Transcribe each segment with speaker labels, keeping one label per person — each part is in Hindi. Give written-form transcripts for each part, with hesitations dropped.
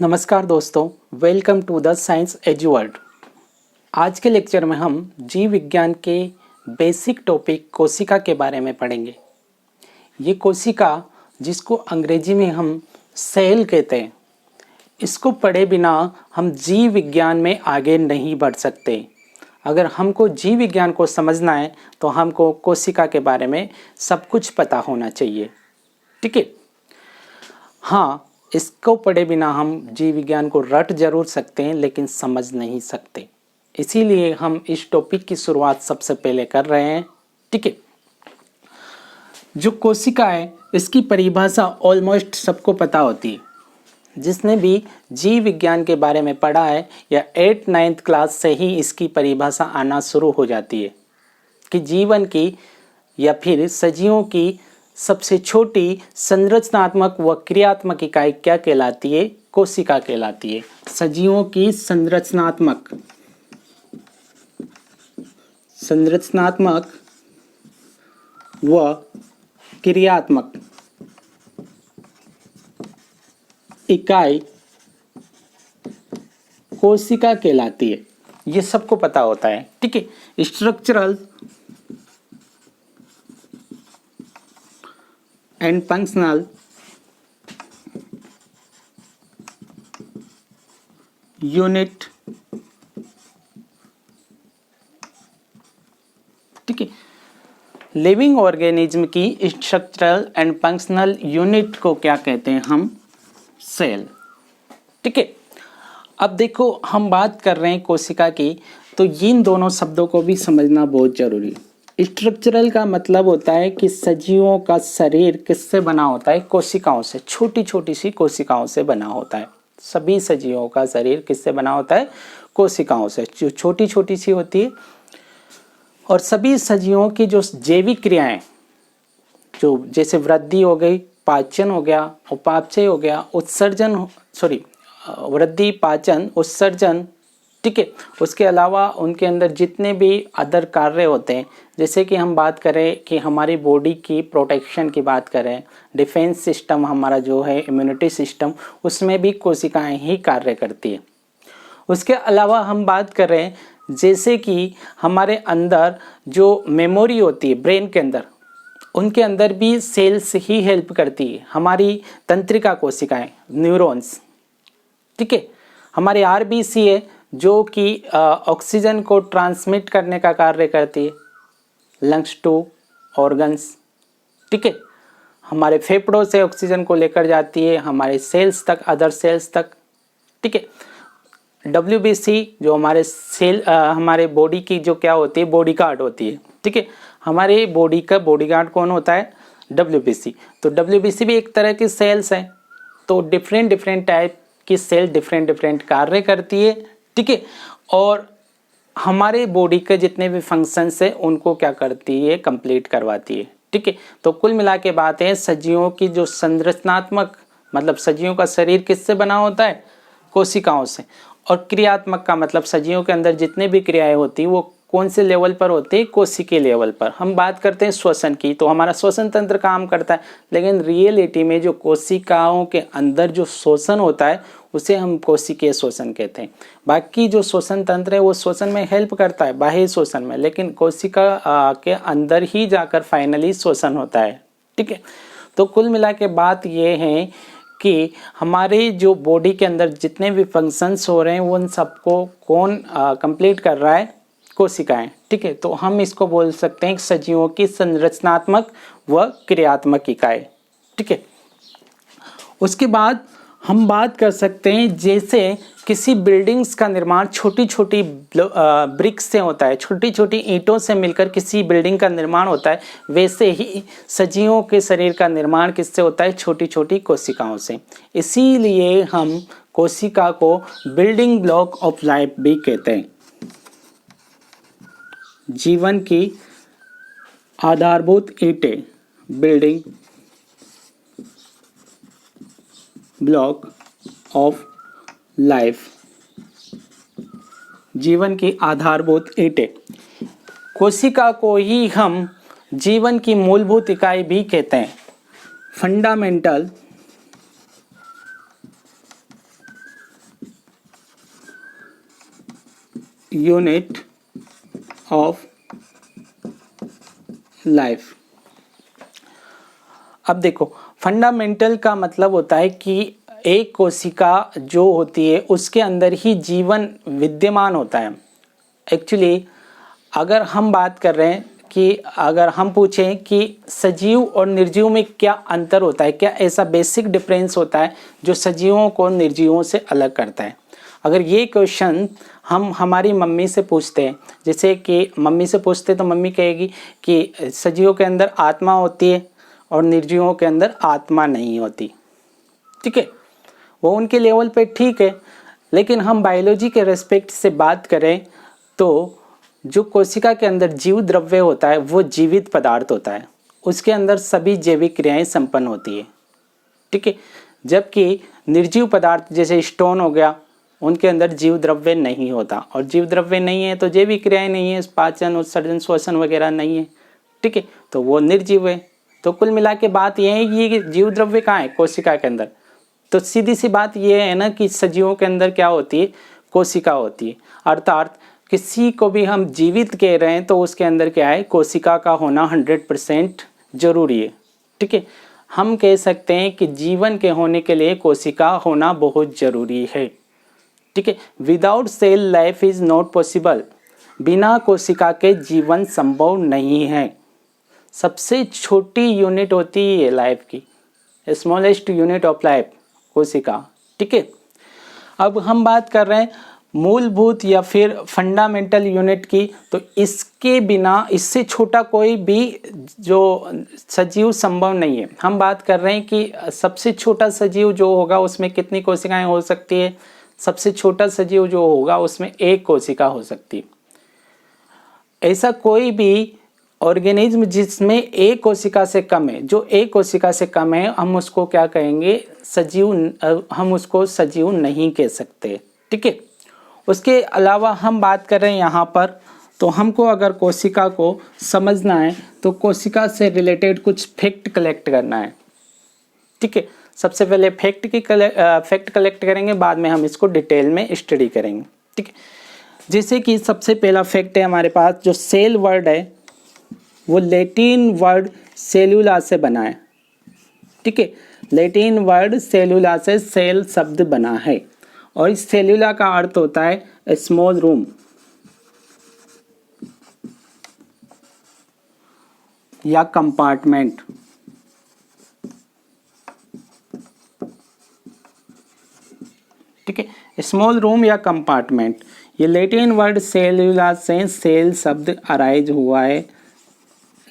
Speaker 1: नमस्कार दोस्तों, welcome to the science edu world. आज के लेक्चर में हम जीव विज्ञान के बेसिक टॉपिक कोशिका के बारे में पढ़ेंगे। ये कोशिका, जिसको अंग्रेजी में हम सेल कहते हैं, इसको पढ़े बिना हम जीव विज्ञान में आगे नहीं बढ़ सकते। अगर हमको जीव विज्ञान को समझना है तो हमको कोशिका के बारे में सब कुछ पता होना चाहिए। ठीक है? हाँ, इसको पढ़े बिना हम जीव विज्ञान को रट जरूर सकते हैं, लेकिन समझ नहीं सकते। इसीलिए हम इस टॉपिक की शुरुआत सबसे पहले कर रहे हैं। ठीक है? जो कोशिका है, इसकी परिभाषा ऑलमोस्ट सबको पता होती है। जिसने भी जीव विज्ञान के बारे में पढ़ा है या 8-9th क्लास से ही इसकी परिभाषा आना शुरू हो जाती है कि जीवन की या फिर सजीवों की सबसे छोटी संरचनात्मक व क्रियात्मक इकाई क्या कहलाती है? कोशिका कहलाती है। सजीवों की संरचनात्मक व क्रियात्मक इकाई कोशिका कहलाती है। ये सबको पता होता है। ठीक है? Structural and functional unit. ठीक है? लिविंग ऑर्गेनिज्म की स्ट्रक्चरल एंड फंक्शनल यूनिट को क्या कहते हैं? हम सेल। ठीक है? अब देखो, हम बात कर रहे हैं कोशिका की, तो इन दोनों शब्दों को भी समझना बहुत जरूरी है। स्ट्रक्चरल का मतलब होता है कि सजीवों का शरीर किससे बना होता है? कोशिकाओं से। छोटी छोटी सी कोशिकाओं से बना होता है। सभी सजीवों का शरीर किससे बना होता है? कोशिकाओं से, जो छोटी छोटी सी होती है। और सभी सजीवों की जो जैविक क्रियाएं, जो जैसे वृद्धि हो गई, पाचन हो गया, उपापचय हो गया, वृद्धि, पाचन, उत्सर्जन। ठीक है? उसके अलावा उनके अंदर जितने भी अदर कार्य होते हैं, जैसे कि हम बात करें कि हमारी बॉडी की प्रोटेक्शन की बात करें, डिफेंस सिस्टम हमारा जो है, इम्यूनिटी सिस्टम, उसमें भी कोशिकाएं ही कार्य करती है। उसके अलावा हम बात करें जैसे कि हमारे अंदर जो मेमोरी होती है ब्रेन के अंदर, उनके अंदर भी सेल्स ही हेल्प करती है। हमारी तंत्रिका कोशिकाएं, न्यूरॉन्स। ठीक है? हमारे आरबीसी है जो कि ऑक्सीजन को ट्रांसमिट करने का कार्य करती है, लंग्स टू ऑर्गन्स। ठीक है? हमारे फेफड़ों से ऑक्सीजन को लेकर जाती है हमारे सेल्स तक, अदर सेल्स तक। ठीक है? डब्ल्यूबीसी जो हमारे बॉडी की जो क्या होती है, बॉडी गार्ड होती है। ठीक है? हमारे बॉडी का बॉडी गार्ड कौन होता है? डब्ल्यूबीसी। तो डब्ल्यूबीसी भी एक तरह की सेल्स है। तो डिफरेंट टाइप की सेल डिफरेंट कार्य करती है। ठीक है? और हमारे बॉडी के जितने भी फंक्शंस है उनको क्या करती है? कंप्लीट करवाती है। ठीक है? तो कुल मिला के बात है, सजीवों की जो संरचनात्मक, मतलब सजीवों का शरीर किससे बना होता है? कोशिकाओं से। और क्रियात्मक का मतलब सजीवों के अंदर जितने भी क्रियाएं होती है वो कौन से लेवल पर होते हैं? कोशिकीय लेवल पर। हम बात करते हैं श्वसन की, तो हमारा श्वसन तंत्र काम करता है, लेकिन रियलिटी में जो कोशिकाओं के अंदर जो श्वसन होता है उसे हम कोशिकीय श्वसन कहते हैं। बाकी जो श्वसन तंत्र है वो श्वसन में हेल्प करता है, बाह्य श्वसन में, लेकिन कोशिका के अंदर ही जाकर फाइनली श्वसन होता है। ठीक है? तो कुल मिला के बात ये है कि हमारे जो बॉडी के अंदर जितने भी फंक्शंस हो रहे हैं उन सबको कौन कंप्लीट कर रहा है? कोशिकाएं। ठीक है? तो हम इसको बोल सकते हैं सजीवों की संरचनात्मक व क्रियात्मक इकाई। ठीक है? उसके बाद हम बात कर सकते हैं, जैसे किसी बिल्डिंग्स का निर्माण छोटी छोटी ब्रिक्स से होता है, छोटी छोटी ईंटों से मिलकर किसी बिल्डिंग का निर्माण होता है, वैसे ही सजीवों के शरीर का निर्माण किससे होता है? छोटी छोटी कोशिकाओं से। इसीलिए हम कोशिका को बिल्डिंग ब्लॉक ऑफ लाइफ भी कहते हैं। जीवन की आधारभूत ईंटें, बिल्डिंग ब्लॉक ऑफ लाइफ, जीवन की आधारभूत ईंटें। कोशिका को ही हम जीवन की मूलभूत इकाई भी कहते हैं। Fundamental unit of life. अब देखो, फंडामेंटल का मतलब होता है कि एक कोशिका जो होती है उसके अंदर ही जीवन विद्यमान होता है। एक्चुअली अगर हम बात कर रहे हैं कि अगर हम पूछें कि सजीव और निर्जीव में क्या अंतर होता है, क्या ऐसा बेसिक डिफरेंस होता है जो सजीवों को निर्जीवों से अलग करता है, अगर ये क्वेश्चन हम हमारी मम्मी से पूछते हैं, जैसे कि मम्मी से पूछते तो मम्मी कहेगी कि सजीवों के अंदर आत्मा होती है और निर्जीवों के अंदर आत्मा नहीं होती। ठीक है, वो उनके लेवल पे ठीक है, लेकिन हम बायोलॉजी के रेस्पेक्ट से बात करें तो जो कोशिका के अंदर जीव द्रव्य होता है वो जीवित पदार्थ होता है, उसके अंदर सभी जैविक क्रियाएं संपन्न होती है। ठीक है, जबकि निर्जीव पदार्थ जैसे स्टोन हो गया, उनके अंदर जीव द्रव्य नहीं होता, और जीव द्रव्य नहीं है तो जैविक क्रियाएं नहीं है, पाचन उत्सर्जन श्वसन वगैरह नहीं है। ठीक है, तो वो निर्जीव है। तो कुल मिला के बात यह है कि जीव द्रव्य कहाँ है, कोशिका के अंदर। तो सीधी सी बात यह है ना कि सजीवों के अंदर क्या होती है, कोशिका होती है। अर्थात किसी को भी हम जीवित कह रहे हैं तो उसके अंदर क्या है, कोशिका का होना 100% जरूरी है। ठीक है, हम कह सकते हैं कि जीवन के होने के लिए कोशिका होना बहुत जरूरी है। ठीक है, without cell life is not possible, बिना कोशिका के जीवन संभव नहीं है। सबसे छोटी यूनिट होती है लाइफ की, स्मॉलेस्ट यूनिट ऑफ लाइफ, कोशिका। ठीक है, अब हम बात कर रहे हैं मूलभूत या फिर फंडामेंटल यूनिट की, तो इसके बिना, इससे छोटा कोई भी जो सजीव संभव नहीं है। हम बात कर रहे हैं कि सबसे छोटा सजीव जो होगा उसमें कितनी कोशिकाएं हो सकती है, सबसे छोटा सजीव जो होगा उसमें एक कोशिका हो सकती है। ऐसा कोई भी ऑर्गेनिज्म जिसमें एक कोशिका से कम है, जो एक कोशिका से कम है, हम उसको क्या कहेंगे, सजीव, हम उसको सजीव नहीं कह सकते। ठीक है, उसके अलावा हम बात कर रहे हैं यहाँ पर, तो हमको अगर कोशिका को समझना है तो कोशिका से रिलेटेड कुछ फैक्ट कलेक्ट करना है। ठीक है, सबसे पहले फैक्ट कलेक्ट करेंगे, बाद में हम इसको डिटेल में स्टडी करेंगे। ठीक है, जैसे कि सबसे पहला फैक्ट है हमारे पास, जो सेल वर्ड है वो लैटिन वर्ड सेलुला से बना है। ठीक है, लैटिन वर्ड सेलुला से सेल शब्द बना है, और इस सेलुला का अर्थ होता है स्मॉल रूम या कंपार्टमेंट। ठीक है, स्मॉल रूम या कंपार्टमेंट, ये लैटिन वर्ड सेलुला से सेल शब्द अराइज हुआ है,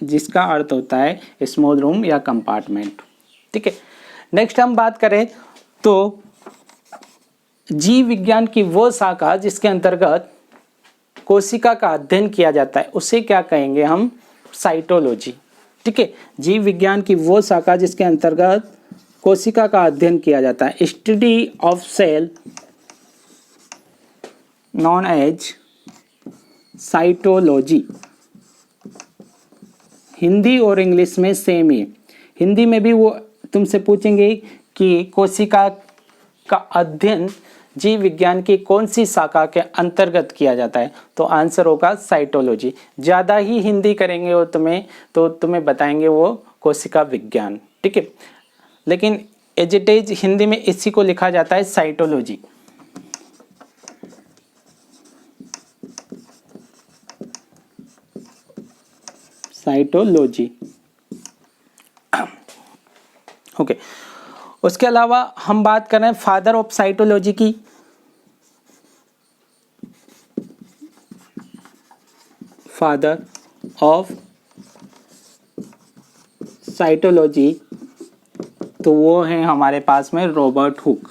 Speaker 1: जिसका अर्थ होता है स्मॉल रूम या कंपार्टमेंट। ठीक है, नेक्स्ट हम बात करें तो जीव विज्ञान की वो शाखा जिसके अंतर्गत कोशिका का अध्ययन किया जाता है उसे क्या कहेंगे हम, साइटोलॉजी। ठीक है, जीव विज्ञान की वो शाखा जिसके अंतर्गत कोशिका का अध्ययन किया जाता है, study of cell known as cytology. Hindi और इंग्लिश में सेम ही, हिंदी में भी वो तुमसे पूछेंगे कि कोशिका का अध्ययन जीव विज्ञान की कौन सी शाखा के अंतर्गत किया जाता है, तो आंसर होगा साइटोलॉजी। ज़्यादा ही हिंदी करेंगे वो तुम्हें बताएंगे वो कोशिका विज्ञान। ठीक है, लेकिन एज इट इज हिंदी में इसी को लिखा जाता है साइटोलॉजी। साइटोलॉजी। ओके, उसके अलावा हम बात कर रहे हैं फादर ऑफ साइटोलॉजी की। फादर ऑफ साइटोलॉजी, तो वो है हमारे पास में रॉबर्ट हुक।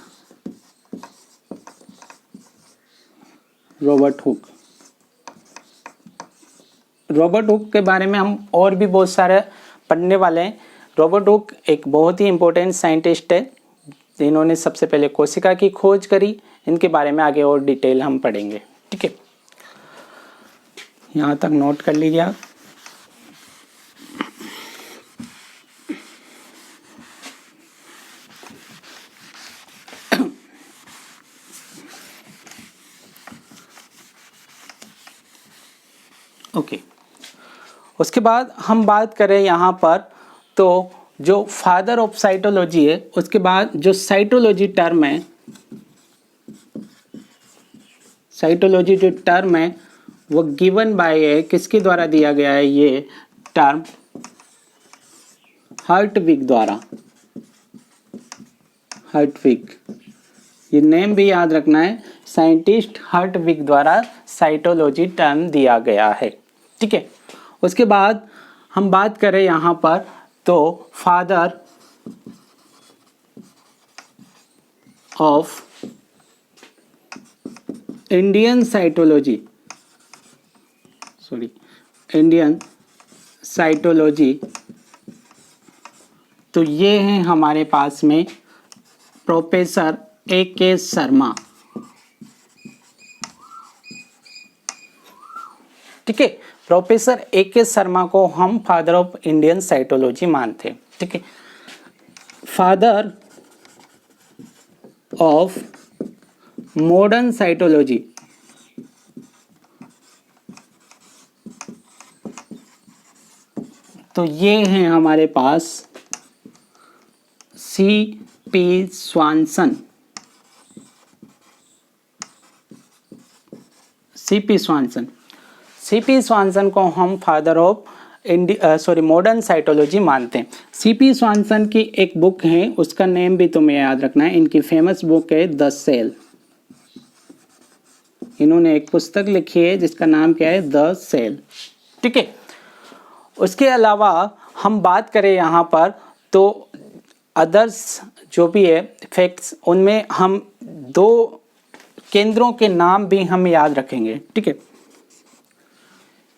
Speaker 1: रॉबर्ट हुक के बारे में हम और भी बहुत सारे पढ़ने वाले हैं। रॉबर्ट हुक एक बहुत ही इम्पोर्टेंट साइंटिस्ट है, जिन्होंने सबसे पहले कोशिका की खोज करी। इनके बारे में आगे और डिटेल हम पढ़ेंगे। ठीक है, यहाँ तक नोट कर लीजिए आप। ओके। उसके बाद हम बात करें यहाँ पर, तो जो फादर ऑफ साइटोलॉजी है, उसके बाद जो साइटोलॉजी टर्म है, साइटोलॉजी जो टर्म है वो गिवन बाय है, किसके द्वारा दिया गया है ये टर्म? हर्टविग द्वारा। हर्टविग, ये नेम भी याद रखना है, साइंटिस्ट हर्टविग द्वारा साइटोलॉजी टर्म दिया गया है, ठीक है। उसके बाद हम बात करें यहाँ पर, तो father of Indian cytology, Indian cytology, तो ये हैं हमारे पास में प्रोफेसर A.K. शर्मा, ठीक है। Professor A.K. शर्मा को हम फादर ऑफ इंडियन साइटोलॉजी मानते हैं, ठीक है। फादर ऑफ मॉडर्न साइटोलॉजी, तो ये हैं हमारे पास C.P. स्वानसन। C.P. स्वानसन, C.P. स्वानसन को हम फादर ऑफ मॉडर्न साइटोलॉजी मानते हैं। C.P. स्वानसन की एक बुक है, उसका नेम भी तुम्हें याद रखना है। इनकी फेमस बुक है द सेल। इन्होंने एक पुस्तक लिखी है जिसका नाम क्या है? द सेल, ठीक है। उसके अलावा हम बात करें यहाँ पर, तो अदर्स जो भी है फैक्ट्स, उनमें हम 2 केंद्रों के नाम भी हम याद रखेंगे, ठीक है।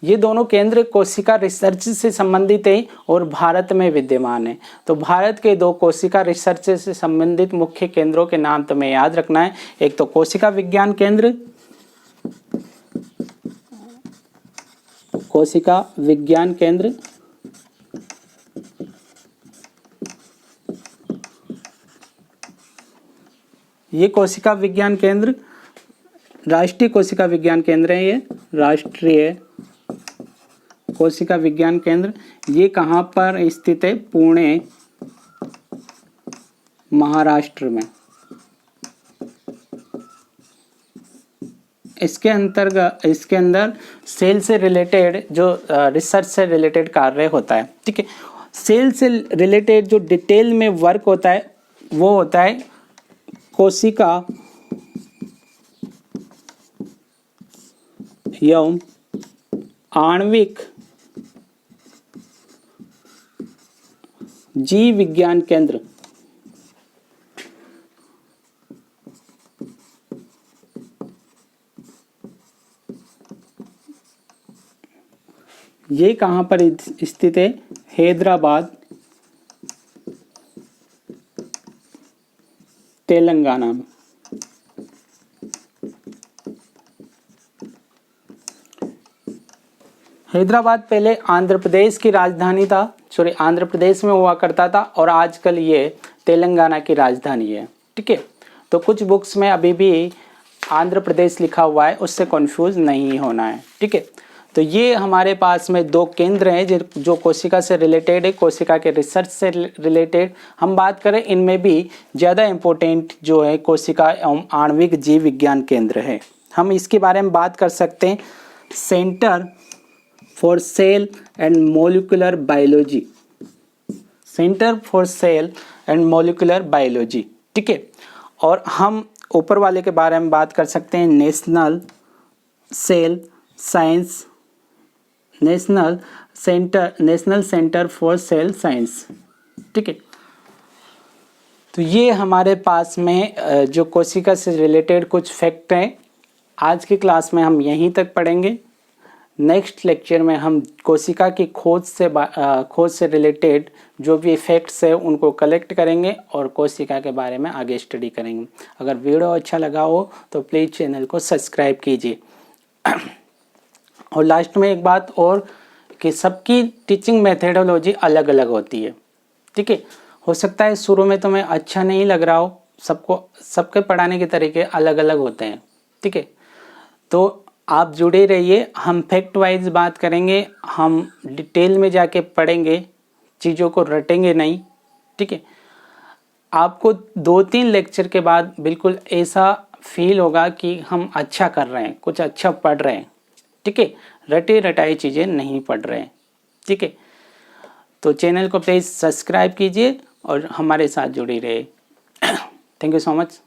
Speaker 1: ये दोनों केंद्र कोशिका रिसर्च से संबंधित है और भारत में विद्यमान है। तो भारत के 2 कोशिका रिसर्च से संबंधित मुख्य केंद्रों के नाम तुम्हें याद रखना है। एक तो कोशिका विज्ञान केंद्र, कोशिका विज्ञान केंद्र, ये कोशिका विज्ञान केंद्र राष्ट्रीय कोशिका विज्ञान केंद्र है। ये राष्ट्रीय कोशिका विज्ञान केंद्र, ये कहाँ पर स्थित है? पुणे, महाराष्ट्र में। इसके अंदर सेल से रिलेटेड जो रिसर्च से रिलेटेड कार्य होता है, ठीक है। सेल से रिलेटेड जो डिटेल में वर्क होता है वो होता है कोशिका एवं आणविक जीव विज्ञान केंद्र। ये कहाँ पर स्थित है? हैदराबाद, तेलंगाना में। हैदराबाद पहले आंध्र प्रदेश की राजधानी था, आंध्र प्रदेश में हुआ करता था, और आजकल ये तेलंगाना की राजधानी है, ठीक है। तो कुछ बुक्स में अभी भी आंध्र प्रदेश लिखा हुआ है, उससे कंफ्यूज नहीं होना है, ठीक है। तो ये हमारे पास में 2 केंद्र हैं जो कोशिका से रिलेटेड है, कोशिका के रिसर्च से रिलेटेड। हम बात करें, इनमें भी ज़्यादा इम्पोर्टेंट जो है कोशिका एवं आणविक जीव विज्ञान केंद्र है। हम इसके बारे में बात कर सकते हैं, centre for sale and molecular biology, centre for sale and molecular biology, ठीक है। और हम ऊपर वाले के बारे में बात कर सकते हैं, national centre for sale science, ठीक है। तो ये हमारे पास में जो कोशिका से रिलेटेड कुछ फैक्ट हैं। आज की क्लास में हम यहीं तक पढ़ेंगे। नेक्स्ट लेक्चर में हम कोशिका की खोज से रिलेटेड जो भी फैक्ट्स है उनको कलेक्ट करेंगे और कोशिका के बारे में आगे स्टडी करेंगे। अगर वीडियो अच्छा लगा हो तो प्लीज़ चैनल को सब्सक्राइब कीजिए। और लास्ट में एक बात और कि सबकी टीचिंग मेथडोलॉजी अलग अलग होती है, ठीक है। हो सकता है शुरू में तुम्हें अच्छा नहीं लग रहा हो, सबके पढ़ाने के तरीके अलग अलग होते हैं, ठीक है। तो आप जुड़े रहिए, हम फैक्ट वाइज बात करेंगे, हम डिटेल में जाके पढ़ेंगे, चीज़ों को रटेंगे नहीं, ठीक है। आपको 2-3 लेक्चर के बाद बिल्कुल ऐसा फील होगा कि हम अच्छा कर रहे हैं, कुछ अच्छा पढ़ रहे हैं, ठीक है, रटे रटाई चीज़ें नहीं पढ़ रहे हैं, ठीक है। तो चैनल को प्लीज़ सब्सक्राइब कीजिए और हमारे साथ जुड़े रहे। Thank you so much.